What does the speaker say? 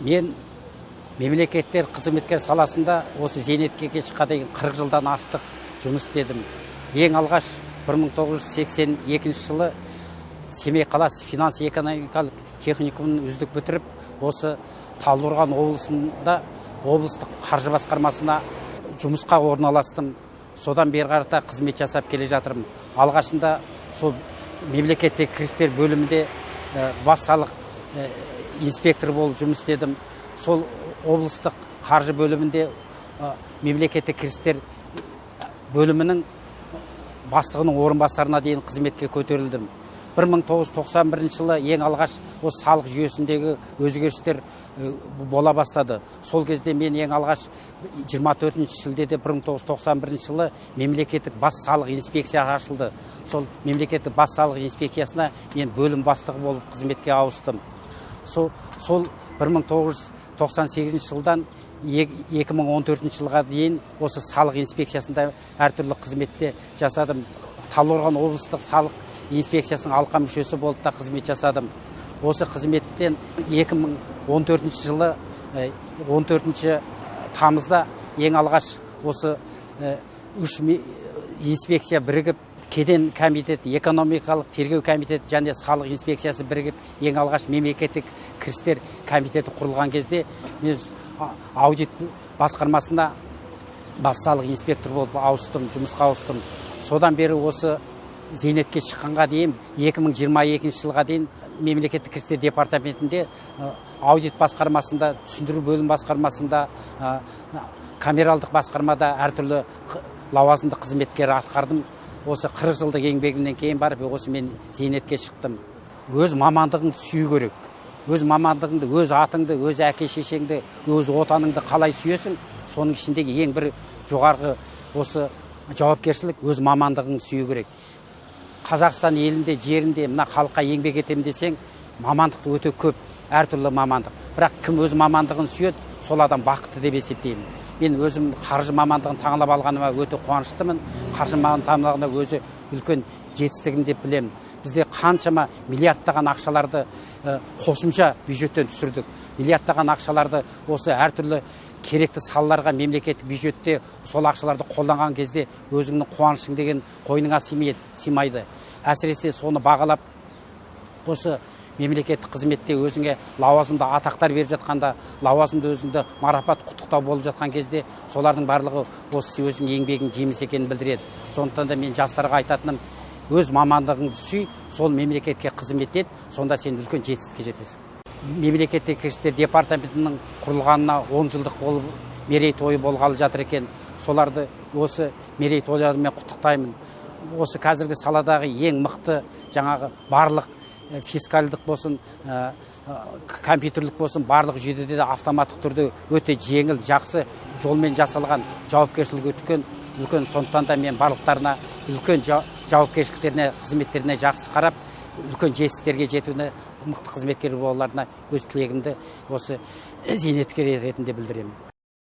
Мен мемлекеттер қызметкер саласында осы зейнетке шыққа дейін 40 жылдан астық жұмыс істедім. Ең алғаш 1982 жылы Семей қаласы финанс-экономикалық техникумын үздік бітіріп, осы Талдықорған облысында облыстық қаржы басқармасына жұмысқа орналастым. Содан бері қарата қызмет жасап келе жатырмын. Алғашында сол мемлекеттік кірістер бөлімінде бас салық инспектор болып жұмыс істедім. Сол облыстық қаржы бөлімінде мемлекеттік кірістер бөлімінің бастығының орынбасарына дейін қызметке көтерілдім. 1991 жылы ең алғаш осы салық жүйесіндегі өзгерістер бола бастады. Сол кезде мен ең алғаш 24 шілдеде 1991 жылы мемлекеттік бас салық инспекциясы ашылды. Сол мемлекеттік бас салық инспекциясына мен бөлім бастығы болып қызметке ауыстым. Сол 1998 жылдан 2014 жылға дейін осы салық инспекциясында әртүрлі қызметте жасадым. Талдықорған облыстық салық инспекциясының алқа мүшесі болып та қызмет жасадым. Осы қызметтен 2014 жылы 14 тамызда ең алғаш осы үш инспекция бірігіп, кеден комитеті, экономикалық тергеу комитеті және салық инспекциясы бірігіп, ең алғаш мемлекеттік кірістер комитеті құрылған кезде мен аудит басқармасына бас салық инспектор болып жұмысқа ауыстым. Содан бері осы зейнетке шыққанға дейін 2022 жылға дейін мемлекеттік кірістер департаментінде аудит басқармасында, түсіндіру бөлім басқармасында, камералдық басқармада әртүрлі лауазымды қызметкер атқардым. Осы 40 жылдық еңбегімнен кейін барып, осы мен зейнетке шықтым. Өз мамандығыңды сүю керек. Өз мамандығыңды, өз атыңды, өз әке-шешеңді, өз отаныңды қалай сүйесің, соның ішіндегі ең бір жоғарғы осы жауапкершілік өз мамандығыңды сүю керек. Қазақстан елінде, жерінде мына халыққа еңбек етемін десең, мамандықты өте көп, әртүрлі мамандық. Бірақ кім өз мамандығын сүйеді, сол адам бақытты деп есептеймін. Мен өзім қаржы мамандығын таңдап алғаныма өте қуаныштымын. Қаржы мамандығын таңдағанда өзі үлкен жетістігім деп білемін. Бізде қаншама миллиардтаған ақшаларды қосымша бюджеттен түсірдік. Миллиардтаған ақшаларды осы әртүрлі керекті салаларға мемлекеттік бюджетте сол ақшаларды қолданған кезде өзіңнің қуанышың деген қойныңа сыймайды. Әсіресе соны бағалап, осы мемлекеттік қызметте өзіңе лауазымды атақтар беріп жатқанда, лауазымды өзіңді марапат құттықтау болып жатқан кезде, солардың барлығы осы өзің еңбегің жеміс екенін білдіреді. Сондықтан да мен жастарға айтатыным, өз мамандығыңды сүй, сол мемлекетке қызмет ет, сонда сен үлкен жетістікке жетесің. Мемлекеттік кірістер департаментінің құрылғанына 10 жылдық болып мерейтойы болғалы жатыр екен. Соларды осы мерейтойларымен құттықтаймын. Осы қазіргі саладағы ең мықты жаңағы барлық фискалдық болсын, компьютерлік болсын, барлық жүйеде де автоматтық түрде өте жеңіл, жақсы жолмен жасалған, жауапкершілік үлкен. Сондықтан да мен барлықтарына үлкен жауапкершіліктеріне, қызметтеріне жақсы қарап, үлкен жетістіктерге жетуіне, мықты қызметкер болуларына өз тілегімді осы зейнеткер ретінде білдіремін.